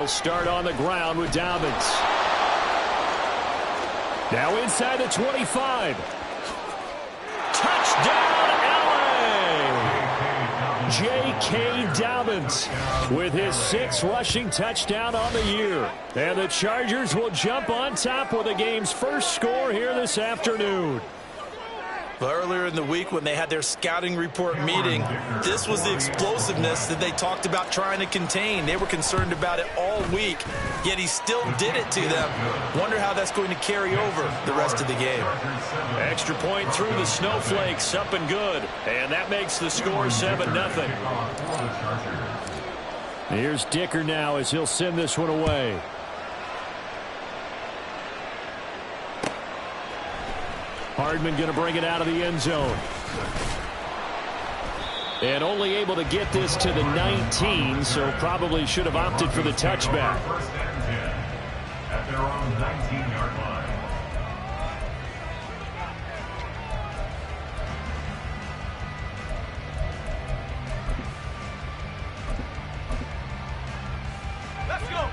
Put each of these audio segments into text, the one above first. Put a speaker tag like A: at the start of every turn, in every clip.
A: He'll start on the ground with Dobbins. Now inside the 25. Touchdown, LA! J.K. Dobbins with his 6th rushing touchdown on the year. And the Chargers will jump on top with the game's first score here this afternoon.
B: But earlier in the week when they had their scouting report meeting, this was the explosiveness that they talked about trying to contain. They were concerned about it all week, yet he still did it to them. Wonder how that's going to carry over the rest of the game.
A: Extra point through the snowflakes, up and good. And that makes the score 7-0. Here's Dicker now as he'll send this one away. Hardman going to bring it out of the end zone. And only able to get this to the 19, so probably should have opted for the touchback.
C: At their own 19-yard line.
D: Let's go.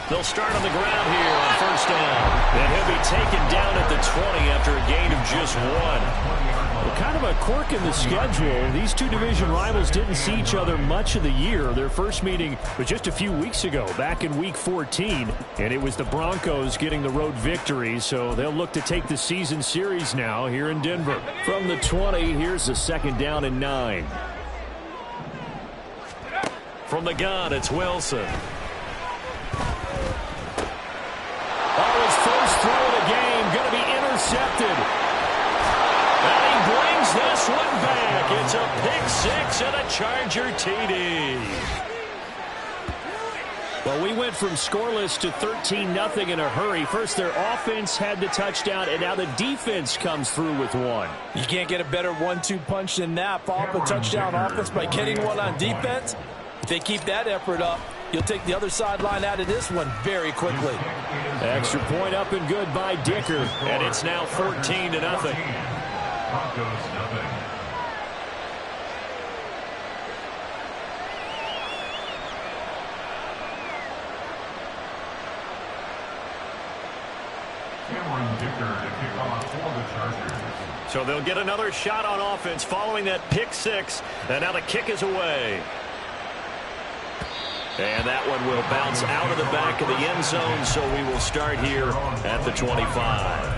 A: They'll start on the ground here on first down. And he'll be taken down at the 20 after a gain of just 1. Well, kind of a quirk in the schedule. These two division rivals didn't see each other much of the year. Their first meeting was just a few weeks ago, back in Week 14. And it was the Broncos getting the road victory, so they'll look to take the season series now here in Denver. From the 20, here's a 2nd down and 9. From the gun, it's Wilson. First throw of the game going to be intercepted. And he brings this one back. It's a pick 6 and a Charger TD. Well, we went from scoreless to 13-0 in a hurry. First, their offense had the touchdown, and now the defense comes through with one.
B: You can't get a better 1-2 punch than that. Follow up a touchdown offense by getting one on defense. If they keep that effort up, you'll take the other sideline out of this one very quickly.
A: Extra point up and good by Dicker, and it's now 14-0.
C: Broncos 0. Cameron Dicker to kick off for the Chargers.
A: So they'll get another shot on offense following that pick 6, and now the kick is away. And that one will bounce out of the back of the end zone, so we will start here at the 25.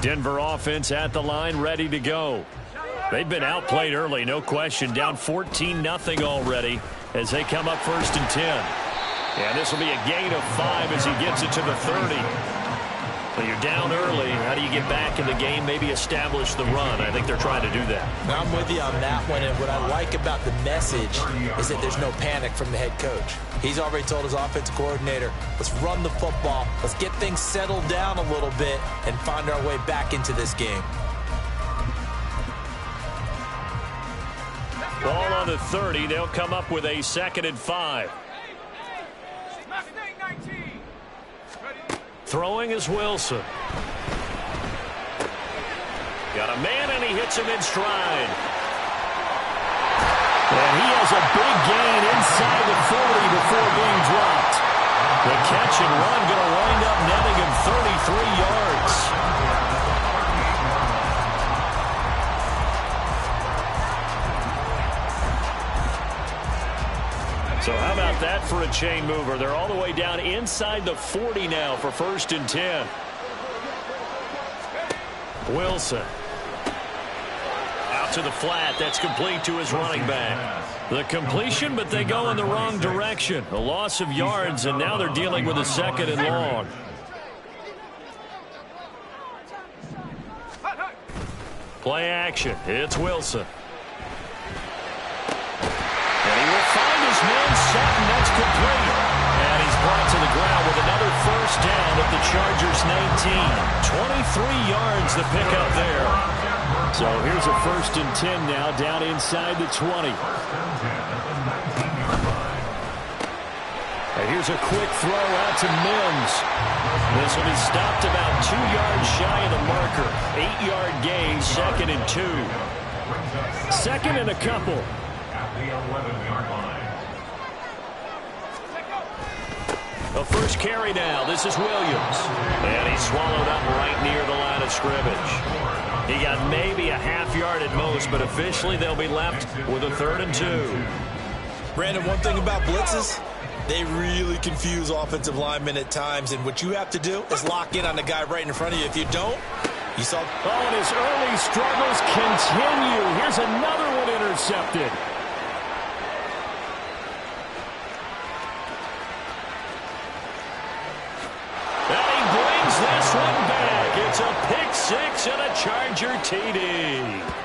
A: Denver offense at the line, ready to go. They've been outplayed early, no question. Down 14-0 already as they come up 1st and 10. And this will be a gain of 5 as he gets it to the 30. But you're down early. How do you get back in the game, maybe establish the run? I think they're trying to do that.
B: I'm with you on that one, and what I like about the message is that there's no panic from the head coach. He's already told his offensive coordinator, let's run the football, let's get things settled down a little bit and find our way back into this game.
A: Ball on the 30. They'll come up with a 2nd and 5. Throwing is Wilson. Got a man, and he hits him in stride. And he has a big gain inside the 40 before being dropped. The catch and run going to wind up netting him 33 yards. So how about that for a chain mover? They're all the way down inside the 40 now for 1st and 10. Wilson. Out to the flat. That's complete to his running back. The completion, but they go in the wrong direction. A loss of yards, and now they're dealing with a 2nd and long. Play action. It's Wilson. Find his man set, and that's complete. And he's brought to the ground with another 1st down at the Chargers 19. 23 yards to pick up there. So here's a 1st and 10 now, down inside the 20. And here's a quick throw out to Mims. This will be stopped about 2 yards shy of the marker. 8-yard gain, 2nd and 2. 2nd and a couple.
C: At the 11-yard line.
A: The first carry now. This is Williams. And he's swallowed up right near the line of scrimmage. He got maybe a half yard at most, but officially they'll be left with a 3rd and 2.
B: Brandon, one thing about blitzes, they really confuse offensive linemen at times, and what you have to do is lock in on the guy right in front of you. If you don't, you saw...
A: Oh, and his early struggles continue. Here's another one intercepted. And he brings this one back. It's a pick 6 and a Charger TD.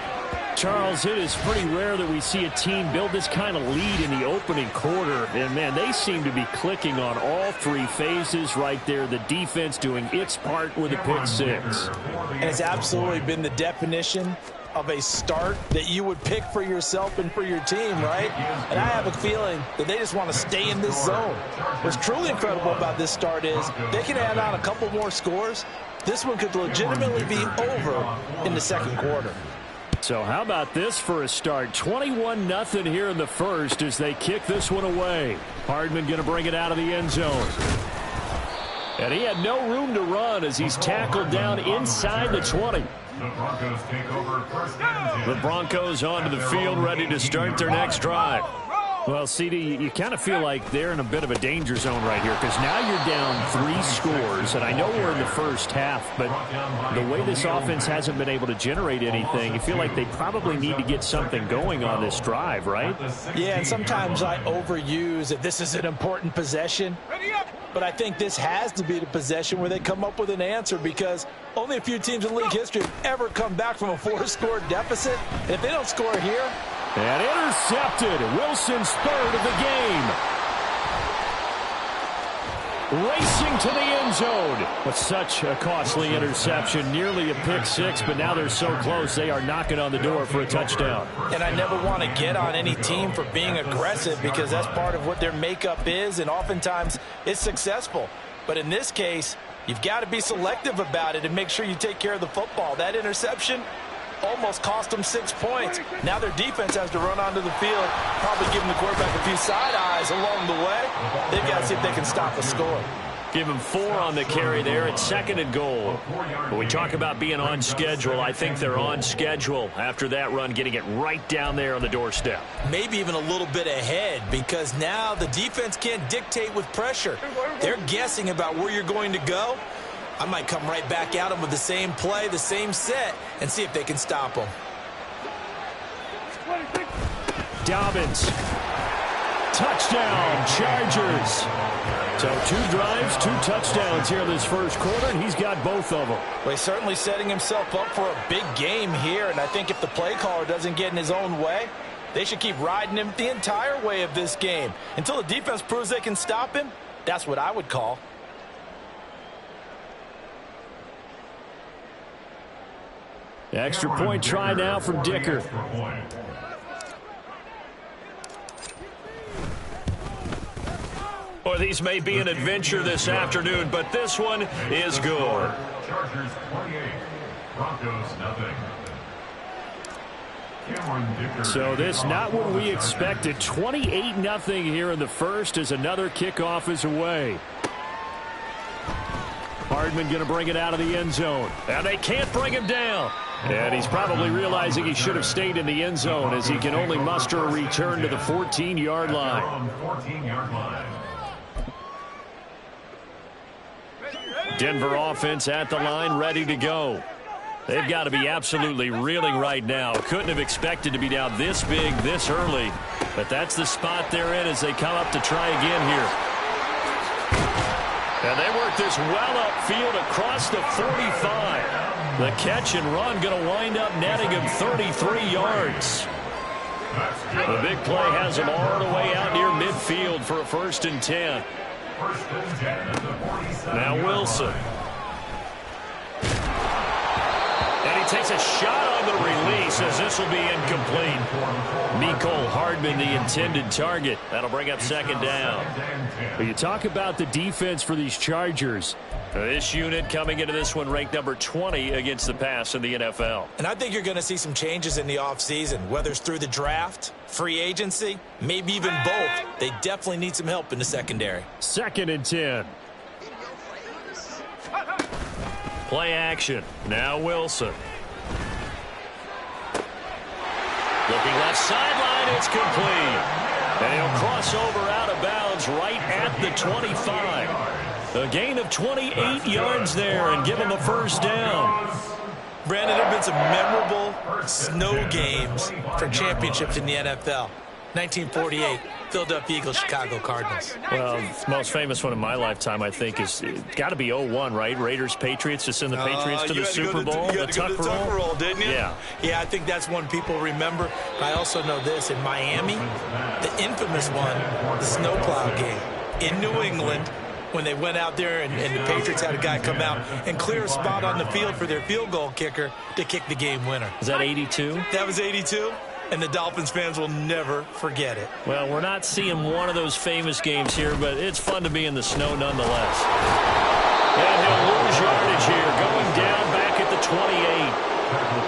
A: Charles, it is pretty rare that we see a team build this kind of lead in the opening quarter. And, man, they seem to be clicking on all 3 phases right there. The defense doing its part with a pick 6.
B: And it's absolutely been the definition of a start that you would pick for yourself and for your team, right? And I have a feeling that they just want to stay in this zone. What's truly incredible about this start is they can add on a couple more scores. This one could legitimately be over in the 2nd quarter.
A: So how about this for a start? 21-0 here in the first as they kick this one away. Hardman going to bring it out of the end zone. And he had no room to run as he's tackled down inside the 20.
C: The Broncos take over 1st and 10.
A: The Broncos onto the field ready to start their next drive. Well, CD, you kind of feel like they're in a bit of a danger zone right here because now you're down 3 scores, and I know we're in the first half, but the way this offense hasn't been able to generate anything, you feel like they probably need to get something going on this drive, right?
B: Yeah, and sometimes I overuse that this is an important possession, but I think this has to be the possession where they come up with an answer because only a few teams in league history have ever come back from a 4-score deficit. And if they don't score here,
A: and intercepted. Wilson's 3rd of the game. Racing to the end zone. But such a costly interception. Nearly a pick 6, but now they're so close they are knocking on the door for a touchdown.
B: And I never want to get on any team for being aggressive because that's part of what their makeup is, and oftentimes it's successful. But in this case, you've got to be selective about it and make sure you take care of the football. That interception almost cost them 6 points. Now their defense has to run onto the field, probably giving the quarterback a few side eyes along the way. They've got to see if they can stop the score.
A: Give him 4 on the carry there at 2nd and goal. When we talk about being on schedule, I think they're on schedule after that run, getting it right down there on the doorstep.
B: Maybe even a little bit ahead because now the defense can't dictate with pressure. They're guessing about where you're going to go. I might come right back at them with the same play, the same set, and see if they can stop them.
A: Dobbins. Touchdown, Chargers. So 2 drives, 2 touchdowns here in this first quarter, and he's got both of them.
B: Well, he's certainly setting himself up for a big game here, and I think if the play caller doesn't get in his own way, they should keep riding him the entire way of this game. Until the defense proves they can stop him, that's what I would call.
A: Extra point try now from Dicker. Boy, these may be an adventure this afternoon, but this one is good.
C: Chargers 28, Broncos nothing.
A: So this not what we expected. 28-0 here in the first as another kickoff is away. Hardman going to bring it out of the end zone. And they can't bring him down. And he's probably realizing he should have stayed in the end zone as he can only muster a return to the 14-yard line. Denver offense at the line, ready to go. They've got to be absolutely reeling right now. Couldn't have expected to be down this big, this early. But that's the spot they're in as they come up to try again here. And they work this well upfield across the 45. The catch and run going to wind up netting him 33 yards. The big play has him all the way out near midfield for a 1st and 10.
C: First and 10 at the 47.
A: Now Wilson. And he takes a shot on the release as this will be incomplete. Mecole Hardman, the intended target. That'll bring up second down. But you talk about the defense for these Chargers. This unit coming into this one ranked number 20 against the pass in the NFL.
B: And I think you're going to see some changes in the offseason, whether it's through the draft, free agency, maybe even both. They definitely need some help in the secondary.
A: Second and 10. Play action. Now Wilson. Looking left sideline. It's complete. And he'll cross over out of bounds right at the 25. A gain of 28 yards there and give him a first down.
B: Brandon, there have been some memorable snow games for championships in the NFL. 1948, Philadelphia Eagles, Chicago Cardinals.
A: Well, the most famous one in my lifetime, I think, is got to be 0-1, right? Raiders, Patriots, to send the Patriots to the Super Bowl.
B: You had to go to the Tuck roll, didn't you?
A: Yeah.
B: Yeah, I think that's one people remember. I also know this. In Miami, the infamous one, the snowplow game in New England, when they went out there and the Patriots had a guy come out and clear a spot on the field for their field goal kicker to kick the game winner.
A: Is that 82?
B: That was 82. And the Dolphins fans will never forget it.
A: Well, we're not seeing one of those famous games here, but it's fun to be in the snow nonetheless. And he'll lose yardage here, going down back at the 28.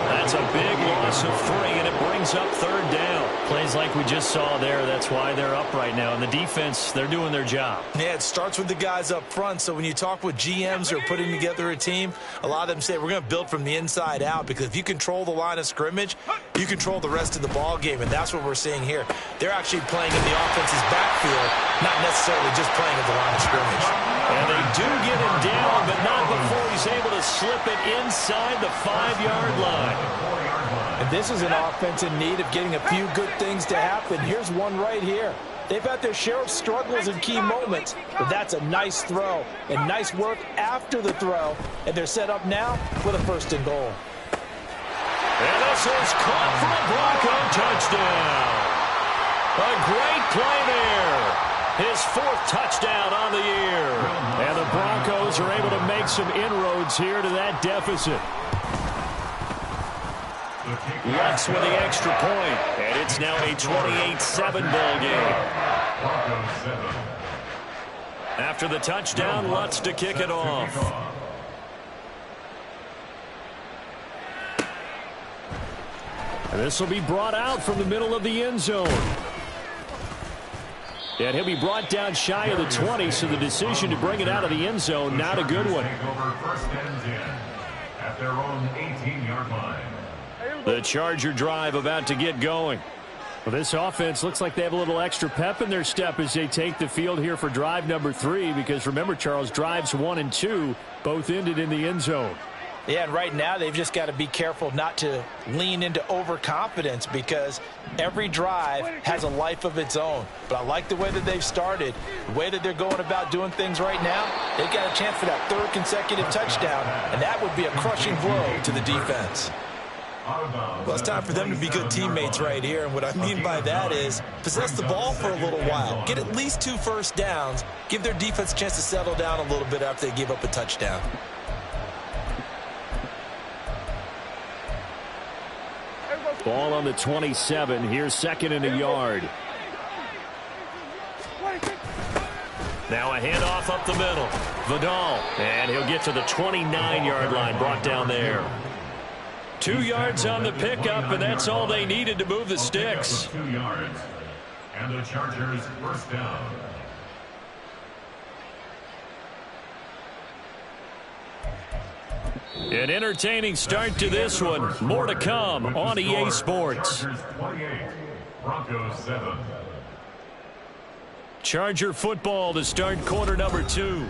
A: That's a big loss of 3, and it brings up third down. Plays like we just saw there. That's why they're up right now. And the defense, they're doing their job.
B: Yeah, it starts with the guys up front. So when you talk with GMs who are putting together a team, a lot of them say we're going to build from the inside out, because if you control the line of scrimmage, you control the rest of the ball game, and that's what we're seeing here. They're actually playing in the offense's backfield, not necessarily just playing at the line of scrimmage.
A: And they do get him down, but not before he's able to slip it inside the 5-yard line.
D: And this is an offense in need of getting a few good things to happen. Here's one right here. They've had their share of struggles in key moments, but that's a nice throw and nice work after the throw. And they're set up now with a first and goal.
A: And this is caught for a Bronco touchdown. A great play there. His 4th touchdown on the year. And the Broncos are able to make some inroads here to that deficit. Lutz with the extra point, and it's now a 28-7 ball game. After the touchdown, Lutz to kick it off. And this will be brought out from the middle of the end zone. And he'll be brought down shy of the 20, so the decision to bring it out of the end zone, not a good one.
C: First and 10 at their own 18-yard line.
A: The Charger drive about to get going. Well, this offense looks like they have a little extra pep in their step as they take the field here for drive number 3, because remember, Charles, drives 1 and 2 both ended in the end zone.
D: Yeah, and right now they've just got to be careful not to lean into overconfidence, because every drive has a life of its own. But I like the way that they've started, the way that they're going about doing things right now. They've got a chance for that 3rd consecutive touchdown, and that would be a crushing blow to the defense.
B: Well, it's time for them to be good teammates right here. And what I mean by that is possess the ball for a little while. Get at least 2 first downs. Give their defense a chance to settle down a little bit after they give up a touchdown.
A: Ball on the 27. Here's 2nd and a yard. Now a handoff up the middle. Vidal. And he'll get to the 29-yard line. Brought down there. 2 yards on the pickup, and that's all they needed to move the sticks.
C: 2 yards. And the Chargers first down.
A: An entertaining start to this one. More to come on EA Sports.
C: Chargers 28, Broncos 7.
A: Charger football to start quarter number 2.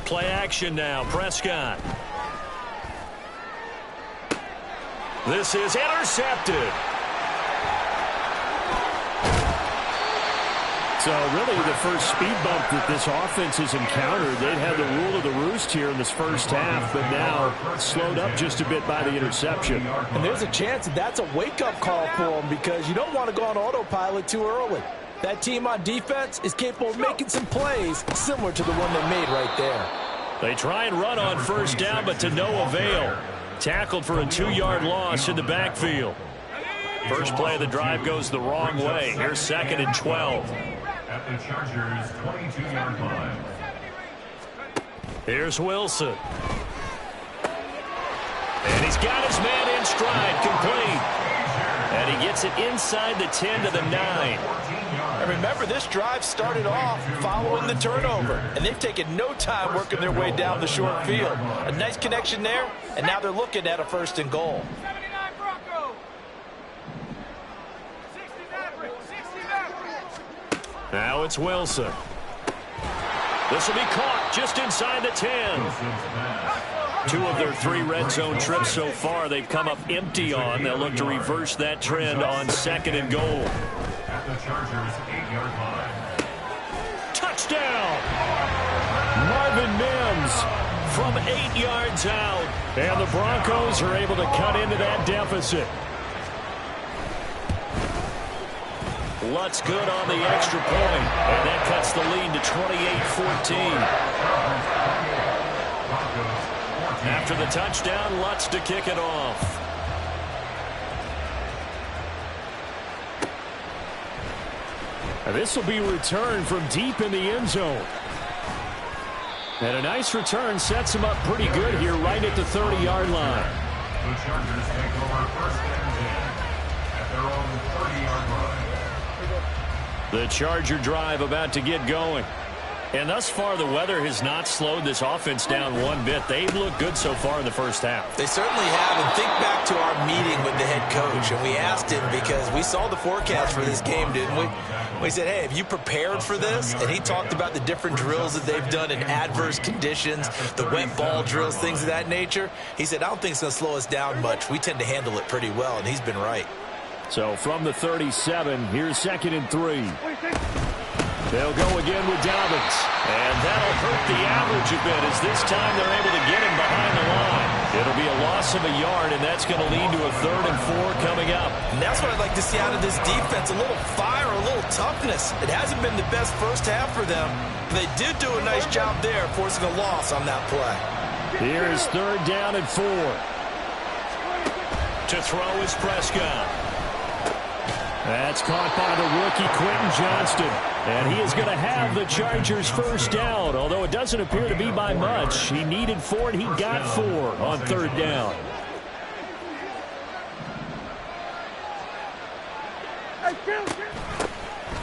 A: Play action now. Prescott. This is intercepted. So really the first speed bump that this offense has encountered, they'd had the rule of the roost here in this first half, but now slowed up just a bit by the interception.
D: And there's a chance that that's a wake-up call for them because you don't want to go on autopilot too early. That team on defense is capable of making some plays similar to the one they made right there.
A: They try and run on first down, but to no avail. Tackled for a 2-yard loss in the backfield. First play of the drive goes the wrong way. Here's 2nd and 12.
C: At the Chargers' 22-yard line.
A: Here's Wilson. And he's got his man in stride, complete. And he gets it inside the 10 to the 9.
D: And remember, this drive started off following the turnover, and they've taken no time working their way down the short field. A nice connection there, and now they're looking at a 1st and goal.
A: Now it's Wilson. This will be caught just inside the 10. 2 of their 3 red zone trips so far they've come up empty on. They'll look to reverse that trend on 2nd and goal.
C: At the Chargers' 8-yard line.
A: Touchdown! Marvin Mims from 8 yards out. And the Broncos are able to cut into that deficit. Lutz good on the extra point, and that cuts the lead to 28-14. After the touchdown, Lutz to kick it off. And this will be returned from deep in the end zone. And a nice return sets him up pretty good here right at the 30-yard line.
C: The Chargers take over 1st and 10 at their own 30-yard line.
A: The Charger drive about to get going. And thus far, the weather has not slowed this offense down one bit. They've looked good so far in the first half.
D: They certainly have. And think back to our meeting with the head coach. And we asked him because we saw the forecast for this game, didn't we? We said, hey, have you prepared for this? And he talked about the different drills that they've done in adverse conditions, the wet ball drills, things of that nature. He said, I don't think it's going to slow us down much. We tend to handle it pretty well, and he's been right.
A: So from the 37, here's 2nd and 3. They'll go again with Dobbins. And that'll hurt the average a bit as this time they're able to get him behind the line. It'll be a loss of a yard, and that's going to lead to a 3rd and 4 coming up.
D: And that's what I'd like to see out of this defense, a little fire, a little toughness. It hasn't been the best first half for them. They did do a nice job there, forcing a loss on that play.
A: Here's 3rd down and 4. To throw is Prescott. That's caught by the rookie Quentin Johnston. And he is going to have the Chargers first down, although it doesn't appear to be by much. He needed 4, and he got 4 on 3rd down.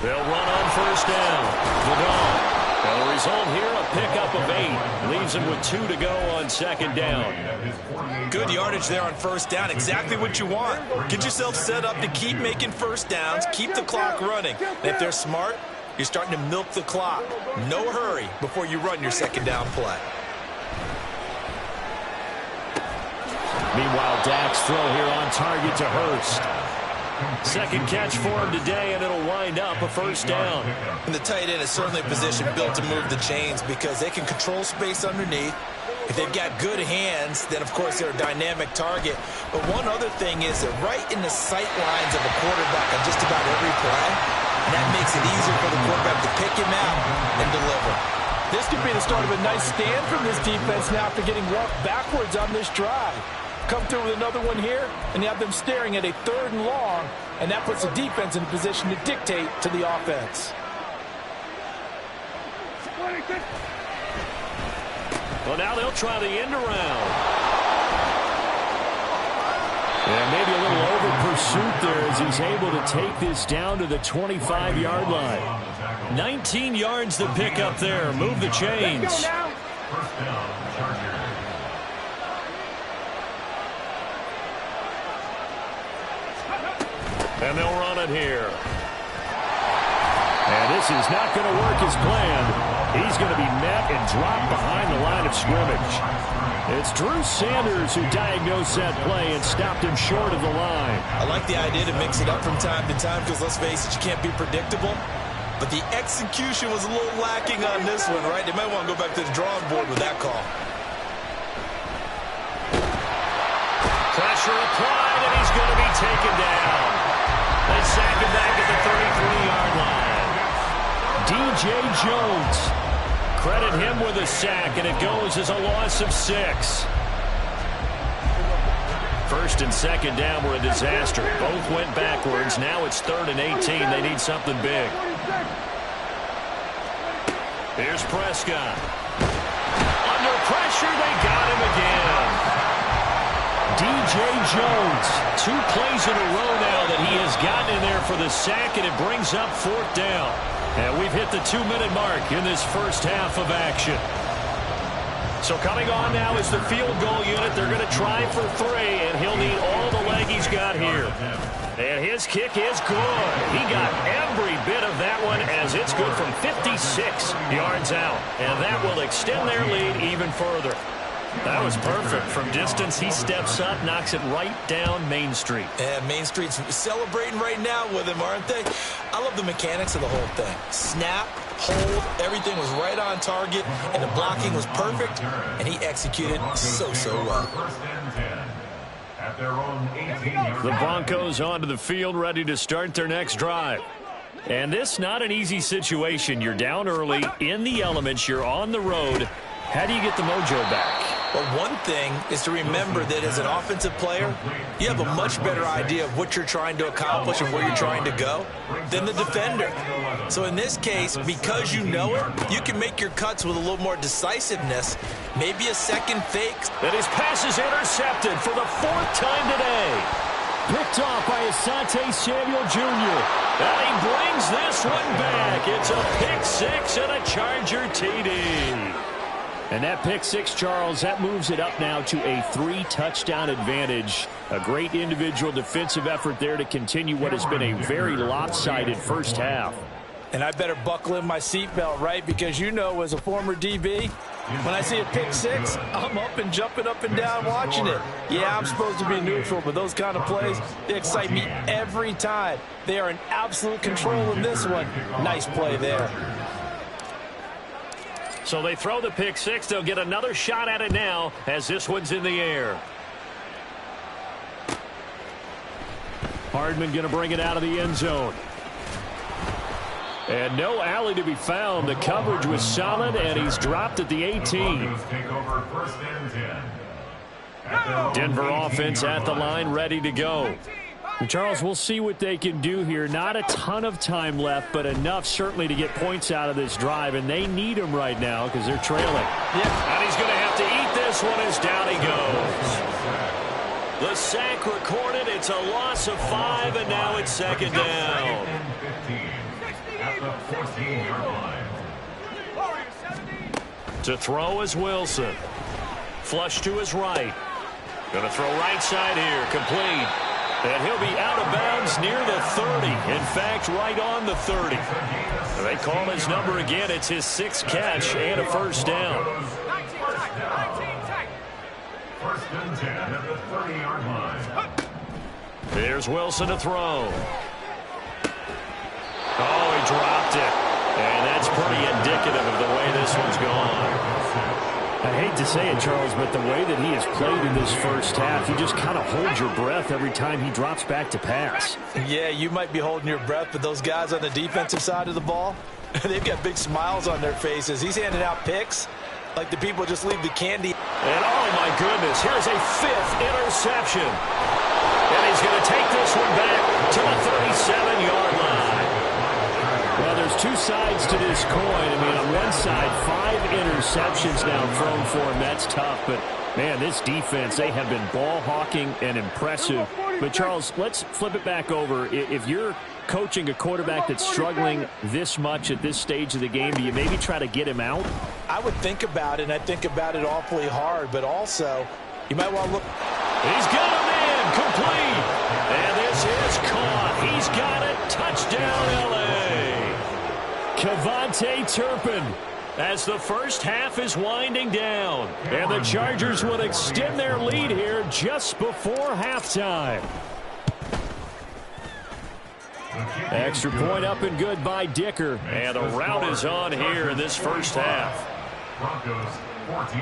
A: They'll run on first down. And the result here, a pickup of 8. Leaves him with 2 to go on 2nd down.
D: Good yardage there on first down. Exactly what you want. Get yourself set up to keep making first downs, keep the clock running. And if they're smart, you're starting to milk the clock. No hurry before you run your 2nd down play.
A: Meanwhile, Dak's throw here on target to Hurst. 2nd catch for him today, and it'll wind up a first down.
D: And the tight end is certainly a position built to move the chains because they can control space underneath. If they've got good hands, then, of course, they're a dynamic target. But one other thing is they're right in the sight lines of a quarterback on just about every play. And that makes it easier for the quarterback to pick him out and deliver. This could be the start of a nice stand from this defense now after getting walked backwards on this drive. Come through with another one here, and you have them staring at a 3rd and long, and that puts the defense in a position to dictate to the offense.
A: Well, now they'll try the end around. And maybe a little over pursuit there as he's able to take this down to the 25-yard line. 19 yards to pick up there. Move the chains.
C: First down, Chargers.
A: And they'll run it here. And this is not going to work as planned. He's going to be met and dropped behind the line of scrimmage. It's Drew Sanders who diagnosed that play and stopped him short of the line.
D: I like the idea to mix it up from time to time because, let's face it, you can't be predictable.
B: but the execution was a little lacking on this one, right? They might want to go back to the drawing board with that call.
A: Pressure applied, and he's going to be taken down. They sack him back at the 33-yard line. D.J. Jones. Credit him with a sack, and it goes as a loss of 6. First and second down were a disaster. Both went backwards. Now it's 3rd and 18. They need something big. Here's Prescott. Under pressure, they got him again. D.J. Jones, 2 plays in a row now that he has gotten in there for the sack, and it brings up 4th down. And we've hit the 2-minute mark in this first half of action. So coming on now is the field goal unit. They're going to try for 3, and he'll need all the leg he's got here. And his kick is good. He got every bit of that one as it's good from 56 yards out. And that will extend their lead even further. That was perfect. From distance, he steps up, knocks it right down Main Street.
B: And Main Street's celebrating right now with him, aren't they? I love the mechanics of the whole thing. Snap, hold, everything was right on target, and the blocking was perfect, and he executed so well.
C: First and 10 at their own 18-yard
A: The Broncos onto the field, ready to start their next drive. And this not an easy situation. You're down early, in the elements, you're on the road. How do you get the mojo back?
B: Well, one thing is to remember that as an offensive player, you have a much better idea of what you're trying to accomplish and where you're trying to go than the defender. So in this case, because you know it, you can make your cuts with a little more decisiveness, maybe a second fake.
A: And his pass is intercepted for the 4th time today. Picked off by Asante Samuel Jr. And he brings this one back. It's a pick 6 and a Charger TD. And that pick 6, Charles, that moves it up now to a 3-touchdown advantage. A great individual defensive effort there to continue what has been a very lopsided first half.
D: And I better buckle in my seatbelt, right? Because you know, as a former DB, when I see a pick 6, I'm up and jumping up and down watching it. Yeah, I'm supposed to be neutral, but those kind of plays, they excite me every time. They are in absolute control in this one. Nice play there.
A: So they throw the pick 6. They'll get another shot at it now as this one's in the air. Hardman going to bring it out of the end zone. And no alley to be found. The coverage was solid, and he's dropped at the 18. Denver offense at the line, ready to go. And Charles, we'll see what they can do here. Not a ton of time left, but enough certainly to get points out of this drive, and they need them right now because they're trailing.
D: Yeah.
A: And he's going to have to eat this one as down he goes. The sack recorded. It's a loss of 5, and now it's 2nd down.
C: At the 14-yard line.
A: To throw is Wilson. Flush to his right. Going to throw right side here. Complete. And he'll be out of bounds near the 30. In fact, right on the 30. They call his number again. It's his 6th catch and a first down.
C: First and 10 at the 30-yard line.
A: Here's Wilson to throw. Oh, he dropped it. And that's pretty indicative of the way this one's gone. I hate to say it, Charles, but the way that he has played in this first half, you just kind of hold your breath every time he drops back to pass.
D: Yeah, you might be holding your breath, but those guys on the defensive side of the ball, they've got big smiles on their faces. He's handing out picks like the people just leave the candy.
A: And oh my goodness, here's a 5th interception. And he's going to take this one back to the 37-yard line. Well, there's 2 sides to this coin. I mean, on one side, 5 interceptions now thrown for him. That's tough. But, man, this defense, they have been ball hawking and impressive. But, Charles, let's flip it back over. If you're coaching a quarterback that's struggling this much at this stage of the game, do you maybe try to get him out?
D: I would think about it, and I think about it awfully hard. But also, you might want to look.
A: He's got him in. Complete. And this is caught. He's got it. Touchdown, L.A. KaVontae Turpin as the first half is winding down. And the Chargers will extend their lead here just before halftime. Extra point up and good by Dicker. And the rout is on here in this first half.
C: Broncos 14.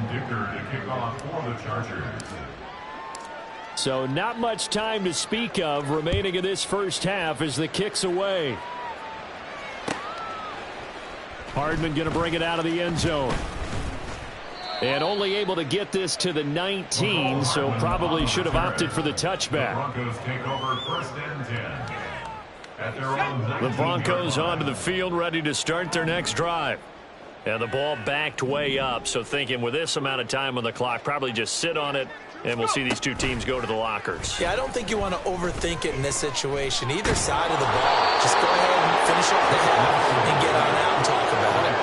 C: Dicker to kick off for the Chargers.
A: So not much time to speak of remaining in this first half as the kick's away. Hardman going to bring it out of the end zone. And only able to get this to the 19, so probably should have opted for the touchback.
C: Broncos take over 1st and 10. At their own
A: The Broncos onto the field, ready to start their next drive. And the ball backed way up, so thinking with this amount of time on the clock, probably just sit on it, and we'll see these two teams go to the lockers.
D: Yeah, I don't think you want to overthink it in this situation. Either side of the ball. Just go ahead and finish off the half and get on out and talk about it.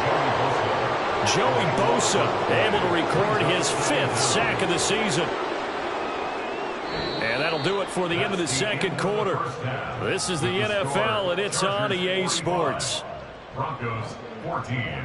A: Joey Bosa able to record his 5th sack of the season. And that'll do it for the end of the second quarter. This is the NFL, and it's on EA Sports.
C: Broncos 14.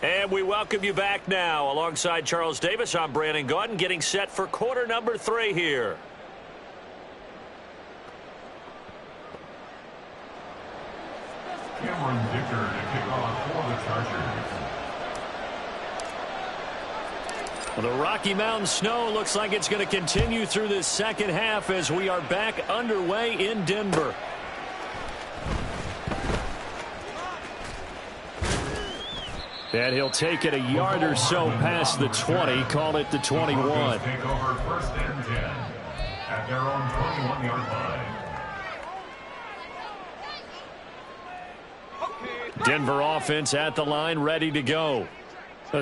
A: And we welcome you back now. Alongside Charles Davis, I'm Brandon Gaudin, getting set for quarter number 3 here.
C: Dicker to kick off for the Chargers.
A: Well, the Rocky Mountain snow looks like it's going to continue through this second half as we are back underway in Denver. And he'll take it a yard or so past the 20, call it the 21.
C: Take over 1st and 10 at their own 21-yard line.
A: Denver offense at the line, ready to go.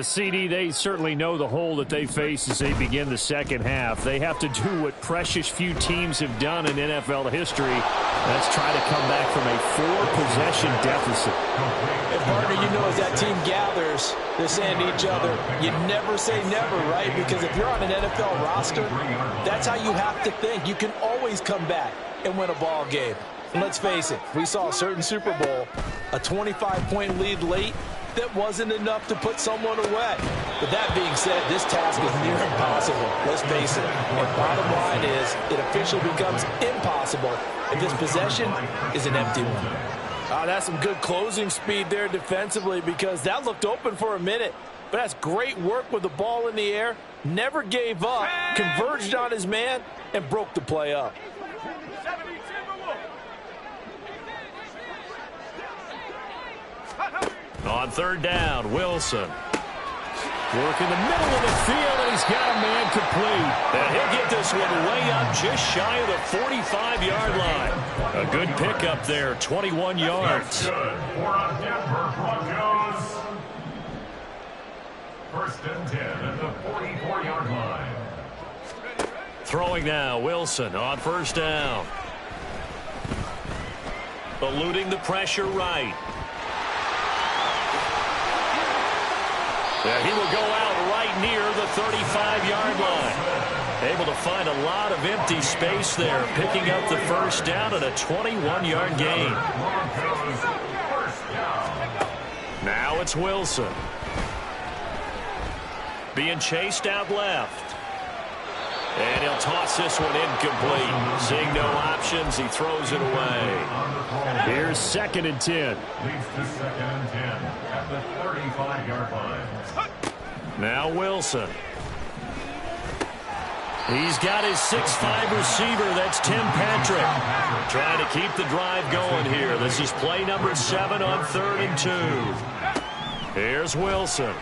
A: CD, they certainly know the hole that they face as they begin the second half. They have to do what precious few teams have done in NFL history. That's try to come back from a 4-possession deficit.
D: And partner, you know, as that team gathers, they're saying to each other, you never say never, right? Because if you're on an NFL roster, that's how you have to think. You can always come back and win a ball game. And let's face it, we saw a certain Super Bowl, a 25-point lead late, that wasn't enough to put someone away. But that being said, this task is near impossible. Let's face it. And bottom line is, it officially becomes impossible if this possession is an empty one. That's some good closing speed there defensively, because that looked open for a minute. But that's great work with the ball in the air. Never gave up, converged on his man, and broke the play up.
A: On 3rd down, Wilson. Work in the middle of the field, and he's got a man complete. And he'll get this one way up just shy of the 45-yard line. A good pickup there, 21 yards.
C: That's good for a Denver Broncos. 1st and 10 at the 44-yard line.
A: Throwing now, Wilson on 1st down. Eluding the pressure right. He will go out right near the 35-yard line. Able to find a lot of empty space there, picking up the 1st down at a 21-yard gain. Now it's Wilson. Being chased out left. And he'll toss this one incomplete. Seeing no options, he throws it away. Here's 2nd and 10.
C: Leads to 2nd and 10 at the 35-yard line.
A: Now Wilson. He's got his 6'5 receiver. That's Tim Patrick. Trying to keep the drive going here. This is play number 7 on 3rd and 2. Here's Wilson.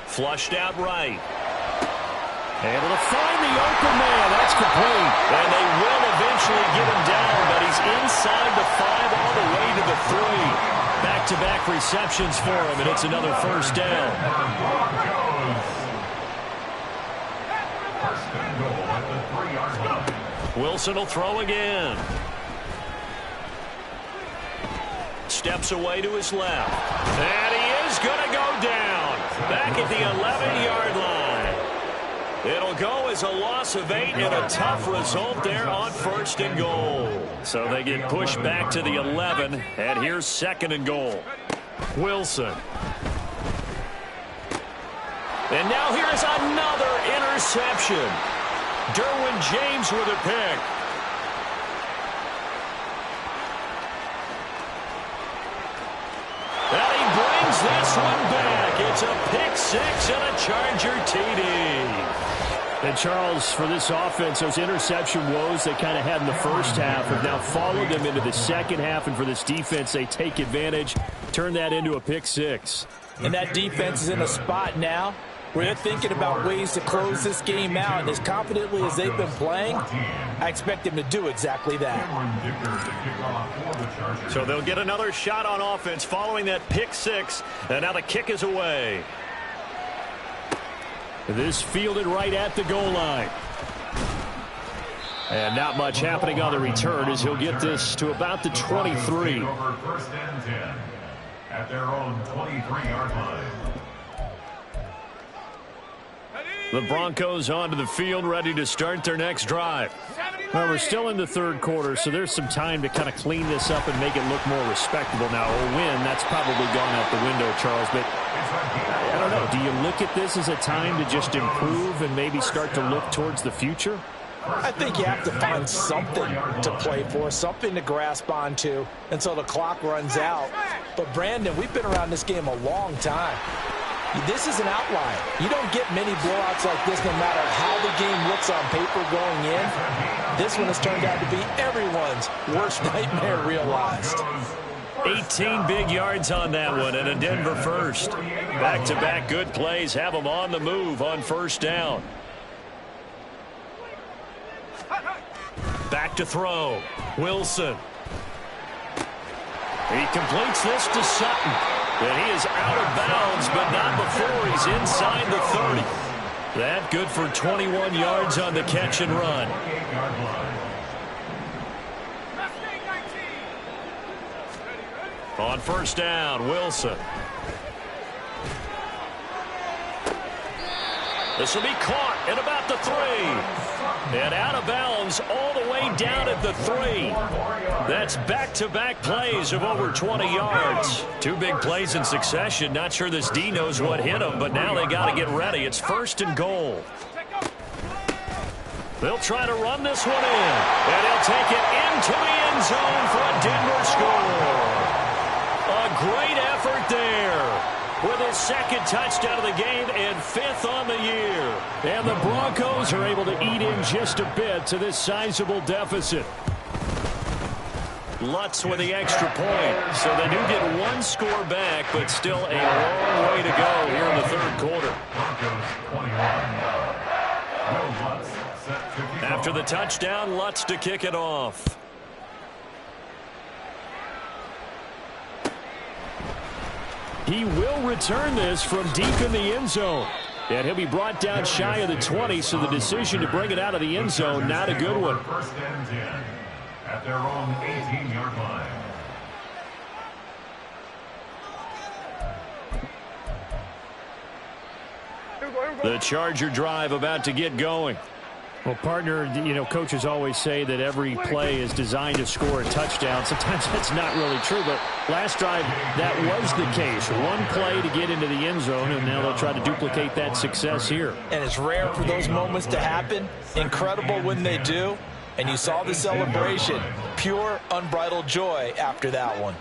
A: Flushed out right. Able to find the open man. That's complete. And they will eventually get him down, but he's inside receptions for him, and it's another first down.
C: First and goal at the 3-yard line.
A: Wilson will throw again. Steps away to his left. And he is going to go down. Back at the 11-yard line. It'll go as a loss of 8 and a tough result there on first and goal. So they get pushed back to the 11, and here's second and goal. Wilson. And now here's another interception. Derwin James with a pick. And he brings this one back. It's a pick six and a Charger TD.
E: And Charles, for this offense, those interception woes they kind of had in the first half have now followed them into the second half. And for this defense, they take advantage, turn that into a pick six.
D: And that defense is in a spot now where they're thinking about ways to close this game out. And as confidently as they've been playing, I expect them to do exactly that.
A: So they'll get another shot on offense following that pick six. And now the kick is away.
E: This fielded right at the goal line. And not much happening on the return as he'll get this to about the 23.
C: First and 10 at their own 23-yard line.
A: The Broncos onto the field, ready to start their next drive.
E: Well, we're still in the third quarter, so there's some time to kind of clean this up and make it look more respectable. Now, a win, that's probably gone out the window, Charles, but I don't know. Do you look at this as a time to just improve and maybe start to look towards the future?
D: I think you have to find something to play for, something to grasp onto until the clock runs out. But, Brandon, we've been around this game a long time. This is an outlier. You don't get many blowouts like this no matter how the game looks on paper going in. This one has turned out to be everyone's worst nightmare realized.
A: 18 big yards on that one and a Denver first. Back-to-back good plays have them on the move on first down. Back to throw. Wilson. He completes this to Sutton. And he is out of bounds, but not before he's inside the 30. That good for 21 yards on the catch and run. On first down, Wilson. This will be caught at about the 3. And out of bounds all the way down at the 3. That's back-to-back plays of over 20 yards. Two big plays in succession. Not sure this D knows what hit him, but now they got to get ready. It's first and goal. They'll try to run this one in. And he'll take it into the end zone for a Denver score. A great effort there. With his second touchdown of the game and 5th on the year. And the Broncos are able to eat in just a bit to this sizable deficit. Lutz with the extra point. So they do get one score back, but still a long way to go here in the third quarter. After the touchdown, Lutz to kick it off.
E: He will return this from deep in the end zone. And he'll be brought down shy of the 20, so the decision to bring it out of the end zone, not a good one.
C: First and 10 at their own 18-yard line.
A: The Charger drive about to get going.
E: Well, partner, you know, coaches always say that every play is designed to score a touchdown. Sometimes that's not really true, but last drive, that was the case. One play to get into the end zone, and now they'll try to duplicate that success here.
D: And it's rare for those moments to happen. Incredible when they do. And you saw the celebration. Pure, unbridled joy after that one.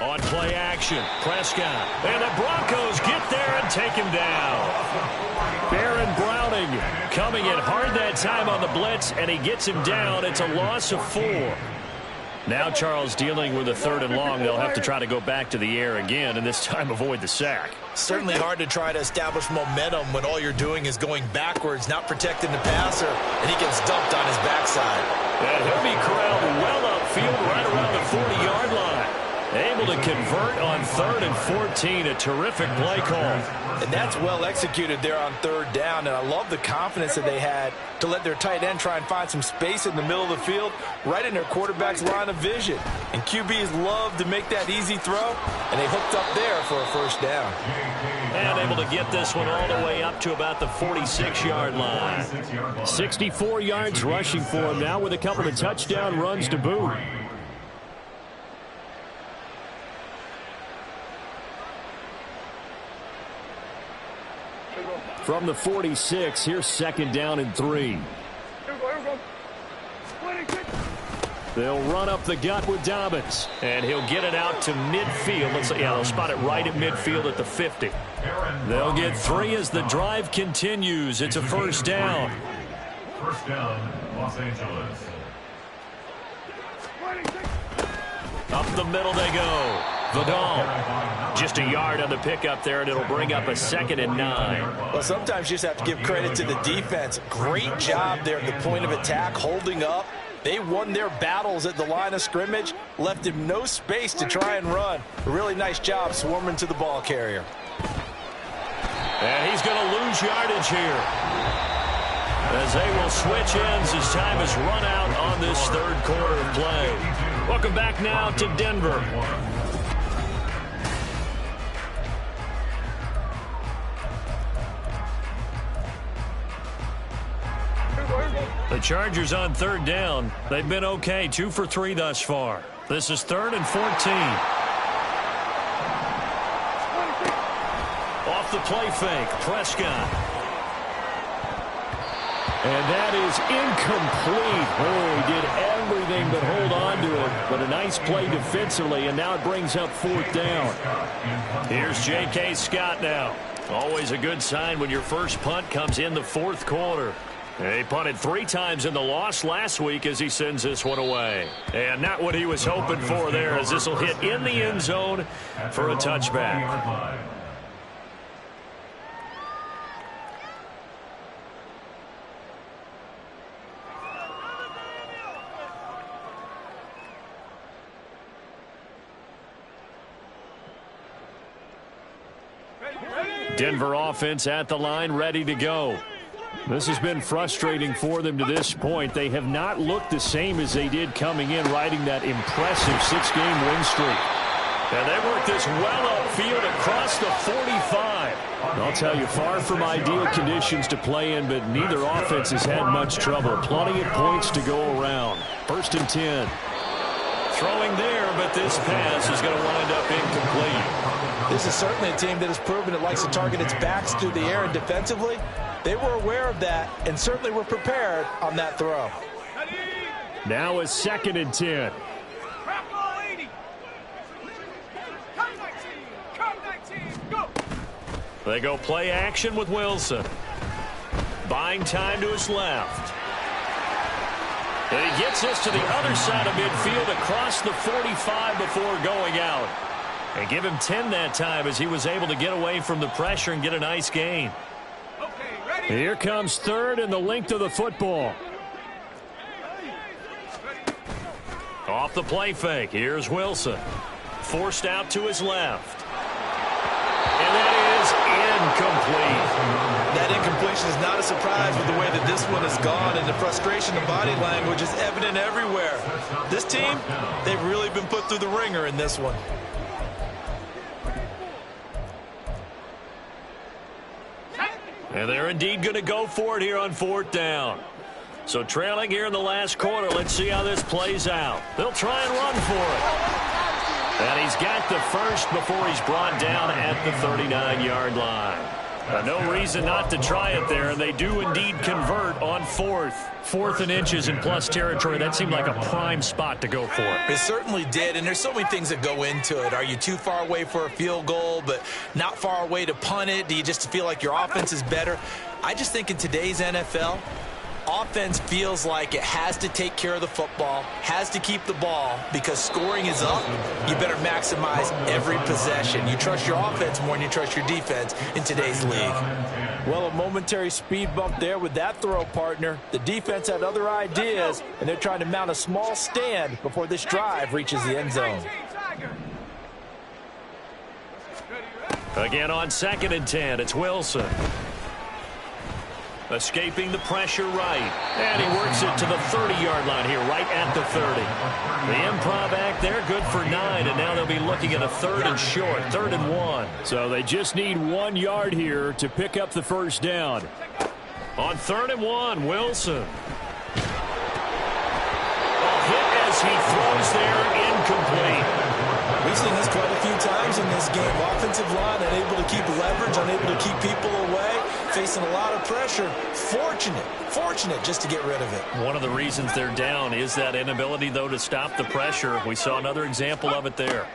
A: On play action, Prescott. And the Broncos get there and take him down. Baron Browning coming in hard that time on the blitz, and he gets him down. It's a loss of 4.
E: Now Charles dealing with a 3rd and long. They'll have to try to go back to the air again, and this time avoid the sack.
B: Certainly hard to try to establish momentum when all you're doing is going backwards, not protecting the passer, and he gets dumped on his backside.
E: And he'll be corralled well upfield right around the 40-yard line. Able to convert on 3rd and 14. A terrific play call.
D: And that's well executed there on 3rd down. And I love the confidence that they had to let their tight end try and find some space in the middle of the field, right in their quarterback's line of vision. And QBs love to make that easy throw, and they hooked up there for a 1st down.
E: And able to get this one all the way up to about the 46-yard line. 64 yards rushing for him now with a couple of touchdown runs to boot. From the 46, here's 2nd down and 3. They'll run up the gut with Dobbins, and he'll get it out to midfield. They'll spot it right at midfield at the 50. They'll get 3 as the drive continues. It's a 1st down.
C: 1st down, Los Angeles.
E: Up the middle they go. Vidal, just a yard on the pickup there, and it'll bring up a 2nd and 9.
D: Well, sometimes you just have to give credit to the defense. Great job there at the point of attack, holding up. They won their battles at the line of scrimmage, left him no space to try and run. A really nice job swarming to the ball carrier.
E: And he's going to lose yardage here, as they will switch ends as time is run out on this 3rd quarter of play. Welcome back now to Denver. The Chargers on 3rd down. They've been okay, 2 for 3 thus far. This is 3rd and 14. Off the play fake, Prescott. And that is incomplete. Oh, he did everything but hold on to it. But a nice play defensively, and now it brings up 4th down. Here's J.K. Scott now. Always a good sign when your first punt comes in the 4th quarter. He punted 3 times in the loss last week as he sends this one away. And not what he was hoping for there, as this will hit in the end zone for a touchback. Denver offense at the line, ready to go. This has been frustrating for them to this point. They have not looked the same as they did coming in, riding that impressive 6-game win streak. And they work this well upfield across the 45. I'll tell you, far from ideal conditions to play in, but neither offense has had much trouble. Plenty of points to go around. 1st and 10. Throwing there, but this pass is going to wind up incomplete.
D: This is certainly a team that has proven it likes to target its backs through the air, and defensively, they were aware of that and certainly were prepared on that throw.
E: Now a 2nd and 10. They go play action with Wilson. Buying time to his left. And he gets this to the other side of midfield across the 45 before going out. And give him 10 that time as he was able to get away from the pressure and get a nice gain. Here comes 3rd and the length of the football. Off the play fake. Here's Wilson. Forced out to his left. And that is incomplete.
B: That incompletion is not a surprise with the way that this one has gone, and the frustration of body language is evident everywhere. This team, they've really been put through the ringer in this one.
E: And they're indeed going to go for it here on 4th down. So trailing here in the last quarter, let's see how this plays out. They'll try and run for it. And he's got the first before he's brought down at the 39-yard line. No reason not to try it there, and they do indeed convert on 4th. 4th and inches in plus territory. That seemed like a prime spot to go for.
B: It certainly did, and there's so many things that go into it. Are you too far away for a field goal, but not far away to punt it? Do you just feel like your offense is better? I just think in today's NFL, offense feels like it has to take care of the football, has to keep the ball, because scoring is up. You better maximize every possession. You trust your offense more than you trust your defense in today's league.
D: Well, a momentary speed bump there with that throw, partner. The defense had other ideas, and they're trying to mount a small stand before this drive reaches the end zone.
A: Again on 2nd and 10, it's Wilson. Escaping the pressure right. And he works it to the 30-yard line here, right at the 30. The improv act there, good for 9, and now they'll be looking at a 3rd and short, 3rd and 1.
E: So they just need 1 yard here to pick up the first down.
A: On 3rd and 1, Wilson. A hit as he throws there, incomplete.
B: We've seen this quite a few times in this game. Offensive line unable to keep leverage, unable to keep people away, facing a lot of pressure. Fortunate just to get rid of it.
A: One of the reasons they're down is that inability, though, to stop the pressure. We saw another example of it there.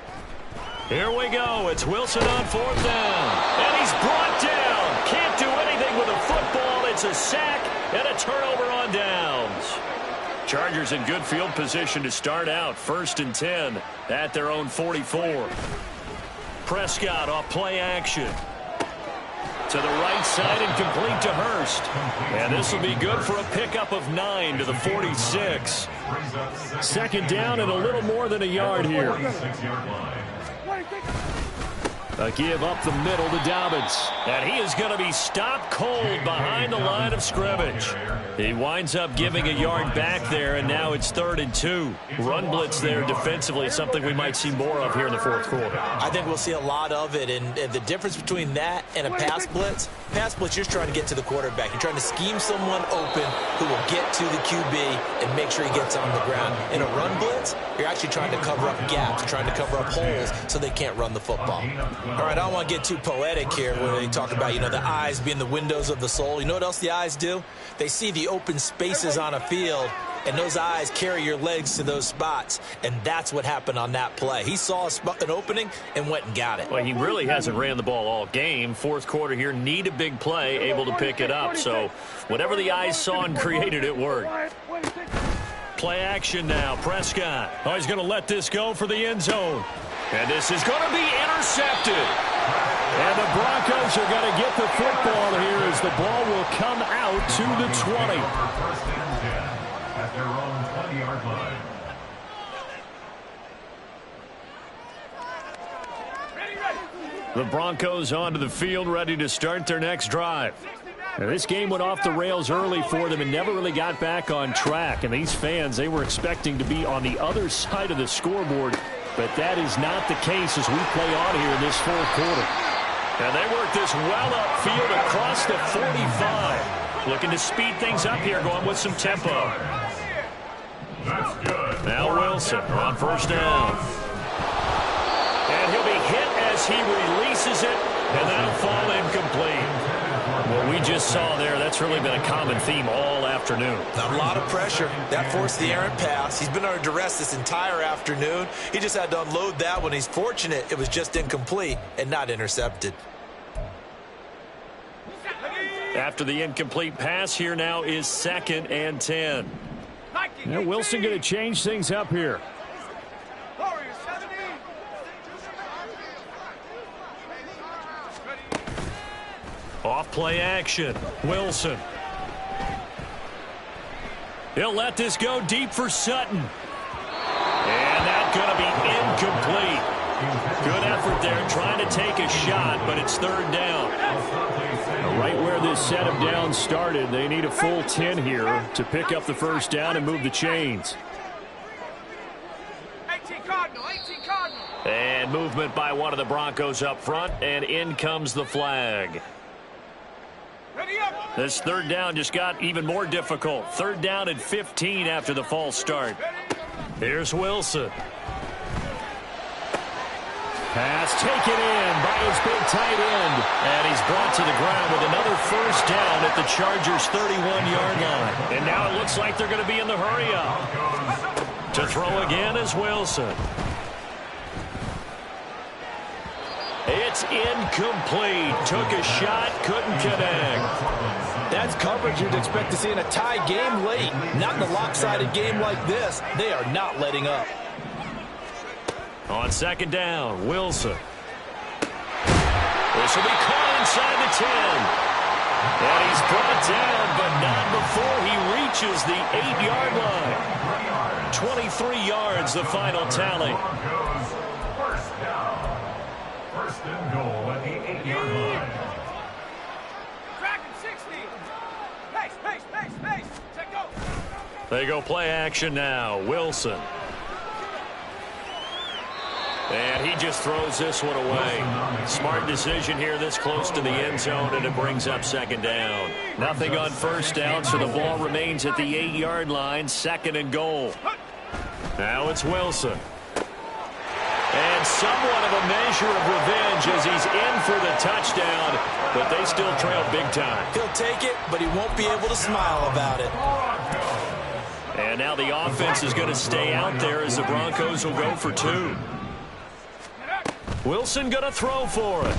A: Here we go. It's Wilson on 4th down. And he's brought down. Can't do anything with a football. It's a sack and a turnover on downs. Chargers in good field position to start out. 1st and 10 at their own 44. Prescott off play action. To the right side and complete to Hurst. And this will be good for a pickup of 9 to the 46.
E: 2nd down and a little more than a yard here. A give up the middle to Dobbins.
A: And he is going to be stopped cold behind the line of scrimmage. He winds up giving a yard back there, and now it's 3rd and 2. Run blitz there defensively, something we might see more of here in the 4th quarter.
B: I think we'll see a lot of it, and the difference between that and a pass blitz, you're trying to get to the quarterback. You're trying to scheme someone open who will get to the QB and make sure he gets on the ground. In a run blitz, you're actually trying to cover up gaps. You're trying to cover up holes so they can't run the football. All right, I don't want to get too poetic here when they talk about, the eyes being the windows of the soul. You know what else the eyes do? They see the open spaces on a field, and those eyes carry your legs to those spots, and that's what happened on that play. He saw an opening and went and got it.
A: Well, he really hasn't ran the ball all game. 4th quarter here, need a big play, able to pick it up. So whatever the eyes saw and created, it worked. Play action now, Prescott. Oh, he's going to let this go for the end zone. And this is going to be intercepted.
E: And the Broncos are going to get the football here as the ball will come out to the 20.
C: First and 10 at their own 20-yard line.
A: The Broncos onto the field, ready to start their next drive.
E: Now, this game went off the rails early for them and never really got back on track. And these fans, they were expecting to be on the other side of the scoreboard. But that is not the case as we play on here in this 4th quarter.
A: And they work this well upfield across the 45. Looking to speed things up here, going with some tempo.
C: That's good.
A: Now Wilson on 1st down. And he'll be hit as he releases it, and that'll fall incomplete. What we just saw there, that's really been a common theme all afternoon.
B: A lot of pressure. That forced the errant pass. He's been under duress this entire afternoon. He just had to unload that one. He's fortunate it was just incomplete and not intercepted.
A: After the incomplete pass, here now is 2nd and 10.
E: Now Wilson going to change things up here.
A: Off play action. Wilson. He'll let this go deep for Sutton. And that's going to be incomplete. Good effort there trying to take a shot, but it's 3rd down.
E: Right where this set of downs started, they need a full 10 here to pick up the first down and move the chains.
F: 18 Cardinal.
A: And movement by one of the Broncos up front, and in comes the flag. This 3rd down just got even more difficult. 3rd down and 15 after the false start. Here's Wilson.
E: Pass taken in by his big tight end.
A: And he's brought to the ground with another 1st down at the Chargers' 31-yard line. And now it looks like they're going to be in the hurry-up. To throw again is Wilson. It's incomplete. Took a shot, couldn't connect.
B: That
D: That's coverage you'd expect to see in a tie game late. Not in a lopsided game like this. They are not letting up.
A: On second down, Wilson. This will be caught inside the 10. And he's brought down, but not before he reaches the 8-yard line. 23 yards, the final tally.
C: First down. First and goal at the 8-yard line.
F: Tracking 60. Pace, pace, pace, pace. Check go.
A: They go play action now. Wilson. And he just throws this one away. Smart decision here this close to the end zone, and it brings up second down. Nothing on first down, so the ball remains at the 8-yard line, second and goal. Now it's Wilson. And somewhat of a measure of revenge as he's in for the touchdown, but they still trail big time.
B: He'll take it, but he won't be able to smile about it.
A: And now the offense is going to stay out there as the Broncos will go for 2. Wilson going to throw for it.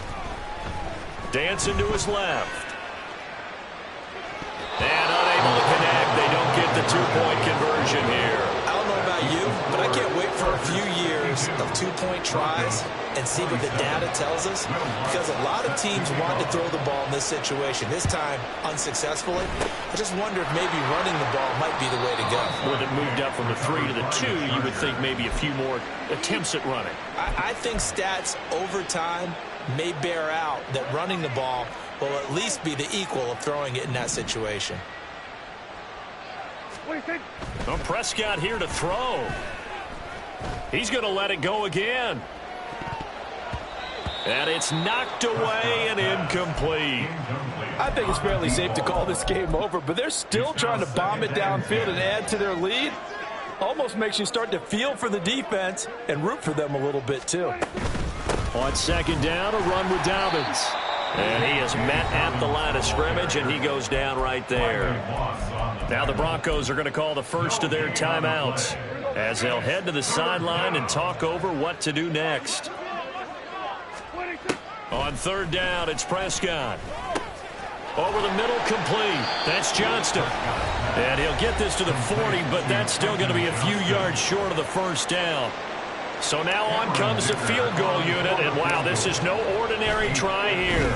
A: Dancing to his left. And unable to connect. They don't get the 2-point conversion here.
B: I don't know about you, but I can't wait for a few years of 2-point tries and see what the data tells us, because a lot of teams want to throw the ball in this situation. This time, unsuccessfully. I just wonder if maybe running the ball might be the way to go.
A: When it moved up from the 3 to the 2, you would think maybe a few more attempts at running.
B: I think stats over time may bear out that running the ball will at least be the equal of throwing it in that situation.
A: Well, Prescott here to throw. He's going to let it go again. And it's knocked away and incomplete.
D: I think it's fairly safe to call this game over, but they're still trying to bomb it downfield and add to their lead. Almost makes you start to feel for the defense and root for them a little bit, too.
A: On second down, a run with Dobbins. And he is met at the line of scrimmage, and he goes down right there. Now the Broncos are going to call the first of their timeouts as they'll head to the sideline and talk over what to do next. On third down, it's Prescott. Over the middle, complete. That's Johnston. And he'll get this to the 40, but that's still going to be a few yards short of the first down. So now on comes the field goal unit, and wow, this is no ordinary try here.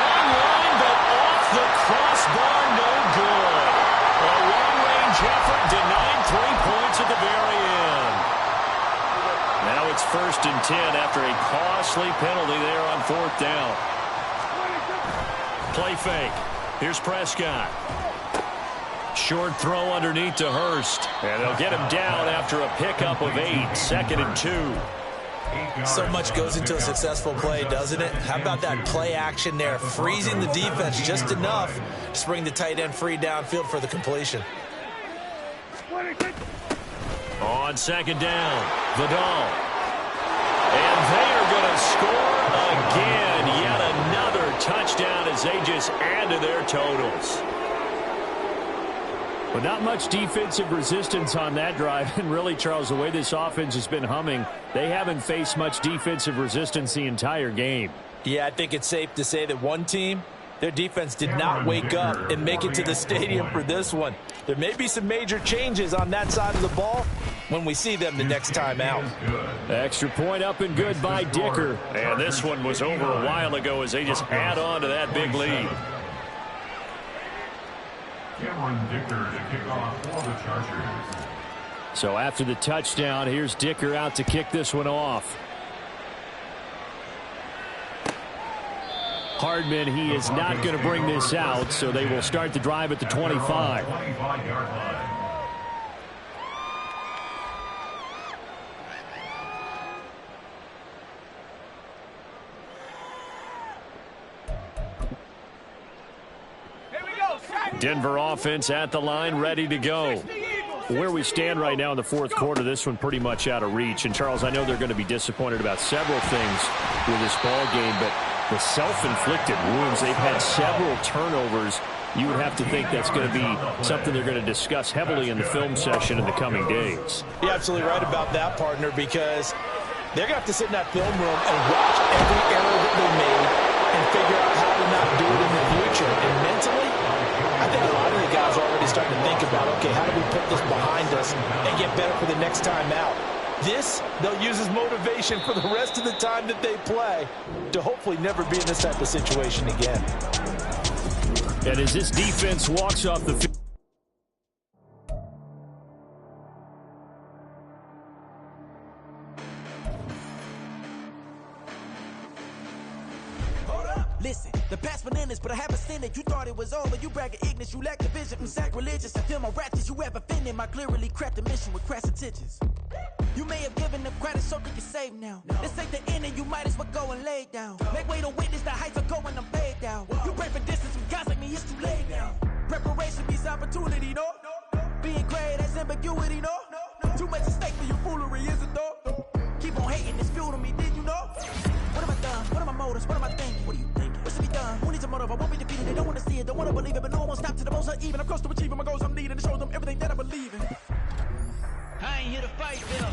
A: Online, but off the crossbar, no good. A long-range effort denied 3 points at the very end. Now it's first and 10 after a costly penalty there on fourth down. Play fake. Here's Prescott. Short throw underneath to Hurst. And they'll get him down after a pickup of 8. Second and 2.
B: So much goes into a successful play, doesn't it? How about that play action there, freezing the defense just enough to bring the tight end free downfield for the completion.
A: On second down, Vidal. And they are going to score again. Yet another touchdown as they just add to their totals.
E: But not much defensive resistance on that drive. And really, Charles, the way this offense has been humming, they haven't faced much defensive resistance the entire game.
D: Yeah, I think it's safe to say that one team, their defense did not wake up and make it to the stadium for this one. There may be some major changes on that side of the ball when we see them the next time out.
E: Extra point up and good by Dicker.
A: And this one was over a while ago as they just add on to that big lead.
C: Cameron Dicker to kick off for the Chargers.
E: So after the touchdown, here's Dicker out to kick this one off. Hardman, he is not going to bring this out, so they will start the drive at the 25.
C: 25-yard line.
E: Denver offense at the line, ready to go. Where we stand right now in the fourth quarter, this one pretty much out of reach. And, Charles, I know they're going to be disappointed about several things with this ball game, but the self-inflicted wounds, they've had several turnovers. You would have to think that's going to be something they're going to discuss heavily in the film session in the coming days.
D: You're absolutely right about that, partner, because they're going to have to sit in that film room and watch every error that they made and figure out how to next time out. This, they'll use as motivation for the rest of the time that they play to hopefully never be in this type of situation again.
E: And as this defense walks off the field,
G: listen, the past bananas, but I haven't seen it. You thought it was over, you bragging ignorance, you lack the vision from sacrilegious. I feel my ratchets, you have offended my clearly crafted mission with crass intentions. You may have given them credit so they can save now. This ain't the end and you might as well go and lay down. Make way to witness the heights are going, I'm paid down. You pray for distance with guys like me, it's too late now. Preparation means opportunity, no? Being great has ambiguity, no? Too much at stake for your foolery, is it though? Keep on hating, it's fuel to me, did you know? What have I done? What are my motives? What am I thinking? What are you thinking? What should be done? Who needs a motive? I won't be defeated. They don't want to see it, don't want to believe it, but no one won't stop to the most uneven. I'm close to achieving my goals. I'm needing to show them everything that I believe in.
H: I ain't here to fight, Bill.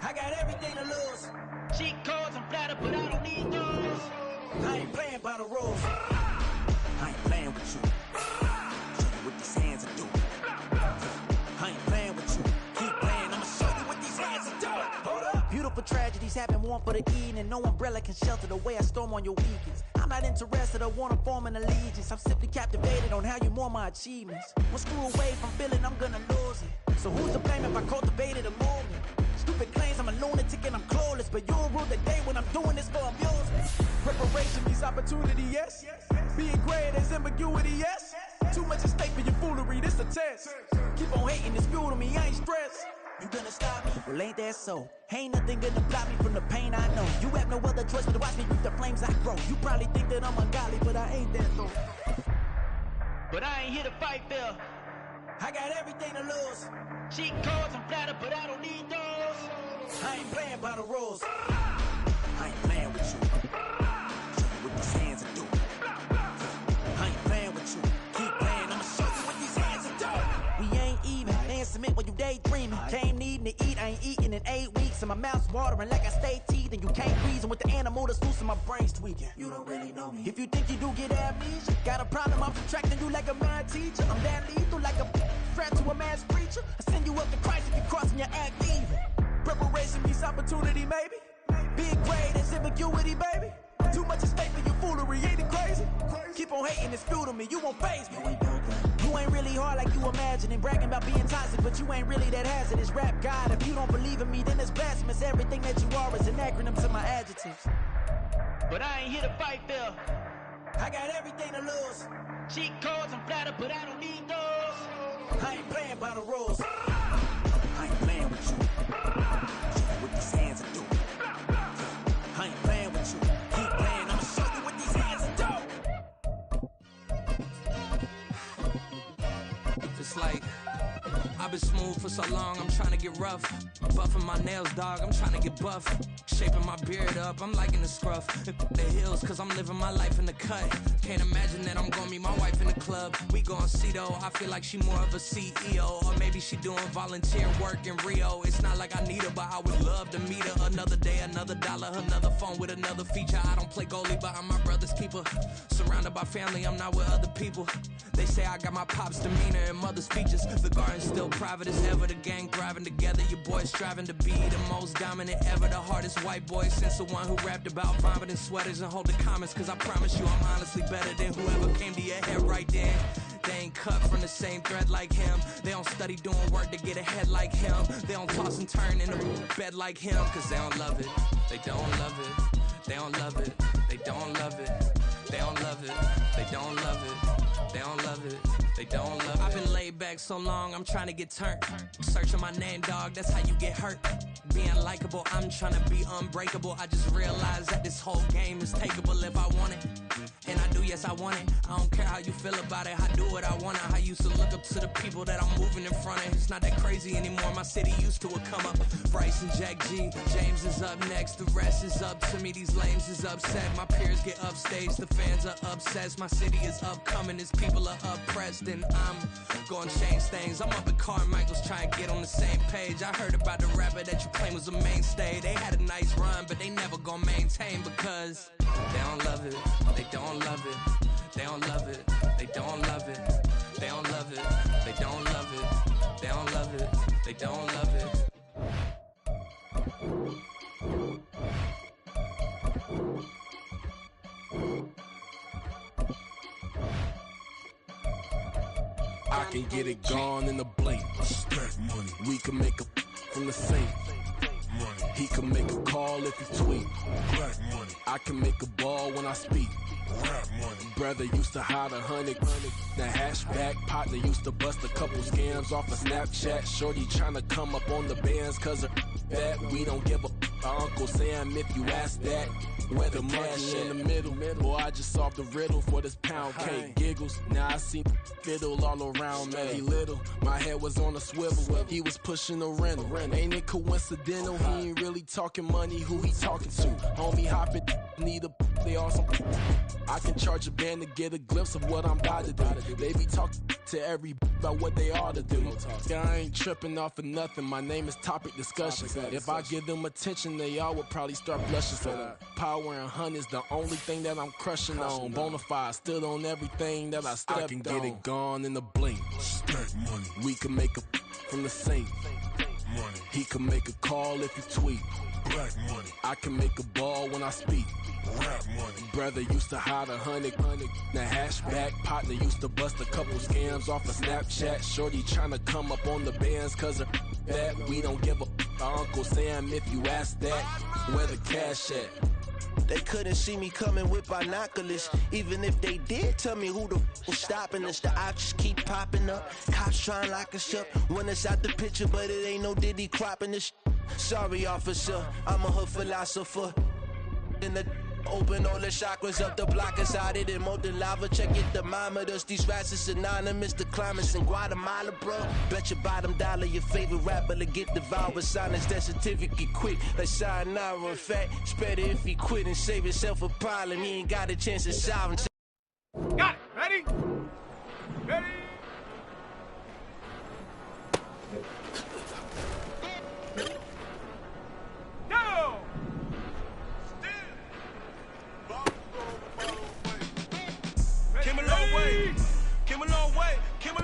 G: I got everything to lose.
H: Cheat codes, I'm flattered, but I don't need those.
G: I ain't playing by the rules. I ain't playing with you. Show you what these hands are doing. I ain't playing with you. Keep playing, I'ma show you what these hands are doing. Hold up. Beautiful tragedies happen, one for the evening, and no umbrella can shelter the way I storm on your weekends. I'm not interested, I wanna form an allegiance. I'm simply captivated on how you mourn my achievements. One screw away from feeling I'm gonna lose it. So who's to blame if I cultivated a movement? Stupid claims I'm a lunatic and I'm clueless, but you'll rule the day when I'm doing this for amusement. Preparation means opportunity, yes. Being great as ambiguity, yes. Too much at stake for your foolery, this a test. Keep on hating, it's fuel to me, I ain't stressed. You gonna stop me? Well, ain't that so? Ain't nothing gonna block me from the pain I know. You have no other choice but to watch me reap the flames I grow. You probably think that I'm ungodly, but I ain't that though.
H: But I ain't here to fight, Bill.
G: I got everything to lose.
H: Cheat codes, I'm flattered, but I don't need those.
G: I ain't playing by the rules. I ain't playing with you. Show you what these hands are doing. I ain't playing with you. Keep playing, I'ma show you what these hands are doing. We ain't even. They ain't submit when you daydreaming. Came needing to eat, I ain't eating in 8 weeks. And my mouth's watering like I stay teething. You can't reason with the animal that's loose and my brain's tweaking. You don't really know me. If you think you do get amnesia, got a problem, I'm subtracting you like a mad teacher. I'm that lethal like a threat to a mass preacher. I send you up to Christ if you crossing your act evil. Preparation means opportunity, maybe. Being great is ambiguity, baby. Too much at stake for your foolery, ain't it crazy? Keep on hating, it's fuel to me, you won't faze me. You ain't really hard like you imagining. Bragging about being toxic, but you ain't really that hazardous. Rap God, if you don't believe in me, then it's blasphemous. Everything that you are is an acronym to my adjectives.
H: But I ain't here to fight, Bill.
G: I got everything to lose.
H: Cheat codes, I'm flattered, but I don't need those.
G: I ain't playing by the rules. I ain't playing with you. Show you what these hands are doing. I ain't playing with you. Keep playing, I'ma show you what these hands are doing.
I: It's like I've been smooth for so long, I'm trying to get rough. Buffing my nails, dog, I'm trying to get buff. Shaping my beard up, I'm liking the scruff. The hills, cause I'm living my life in the cut. Can't imagine that I'm gonna meet my wife in the club. We gon' see though, I feel like she more of a CEO. Or maybe she doing volunteer work in Rio. It's not like I need her, but I would love to meet her. Another day, another dollar, another phone with another feature. I don't play goalie, but I'm my brother's keeper. Surrounded by family, I'm not with other people. They say I got my pop's demeanor and mother's features. The garden's still private as ever, the gang thriving together. Your boys striving to be the most dominant ever. The hardest white boy since the one who rapped about vomiting sweaters and holding comments. Cause I promise you I'm honestly better than whoever came to your head right then. They ain't cut from the same thread like him. They don't study doing work to get ahead like him. They don't toss and turn in the bed like him. Cause they don't love it, they don't love it. They don't love it, they don't love it. They don't love it, they don't love it. They don't love it, they don't love it. I've been laid back so long, I'm trying to get turned. Searching my name, dog, that's how you get hurt. Being likable, I'm trying to be unbreakable. I just realized that this whole game is takeable if I want it. And I do, yes, I want it. I don't care how you feel about it, I do what I want. I used to look up to the people that I'm moving in front of. It's not that crazy anymore, my city used to it come up. Bryce and Jack G, James is up next. The rest is up to me, these lames is upset. My peers get upstage, the fans are obsessed. My city is upcoming, its people are oppressed. And I'm gonna change things. I'm up at Carmichael's trying to get on the same page. I heard about the rapper that you claim was a mainstay. They had a nice run, but they never gonna maintain because they don't love it, they don't love it, they don't love it, they don't love it, they don't love it, they don't love it, they don't love it, they don't love it.
J: I can get it gone in the blink. Stack money. We can make a from the sink. Money. He can make a call if he tweet. Black money. I can make a ball when I speak. Rap money. Brother used to hide 100. The hashback partner used to bust a couple scams off of Snapchat. Shorty tryna come up on the bands cause of that. We don't give a Uncle Sam if you ask that. Where the cash in the middle. Boy, I just solved the riddle for this pound cake. Giggles, now I see fiddle all around me. He little, my head was on a swivel. He was pushing a rental. Ain't it coincidental? He ain't really talking money, who he talking to? Homie hopping, need a, they awesome. I can charge a band to get a glimpse of what I'm about to do. They be talking to every about what they ought to do. Yeah, I ain't tripping off of nothing. My name is Topic Discussion. If I give them attention, they all would probably start blushing. So power and hunt is the only thing that I'm crushing on. Bonafide stood on everything that I stepped on. I can get it gone in the blink. Stack money. We can make a from the sink. Money. He can make a call if he tweet. Black money. I can make a ball when I speak. Rap money. Brother used to hide 100. The hashback partner used to bust a couple scams off of Snapchat. Shorty tryna come up on the bands cause of that. We don't give a Uncle Sam if you ask that. Where the cash at?
K: They couldn't see me coming with binoculars. Even if they did tell me who the was stopping us, the options keep popping up. Cops trying to lock us up when it's out the picture, but it ain't no Diddy cropping this. Sorry, officer, I'm a hood philosopher. In the open all the chakras up the block inside it and molten lava. Check your thermometers. These rats is anonymous. The climates in Guatemala, bro. Bet your bottom dollar your favorite rapper to get devoured. Silence that certificate quick. Like sayonara. In fact, it's better if he quit and save himself a problem. He ain't got a chance of solving.
F: Got it. Ready? Ready? Go!
K: Came a long way, came a long way, came a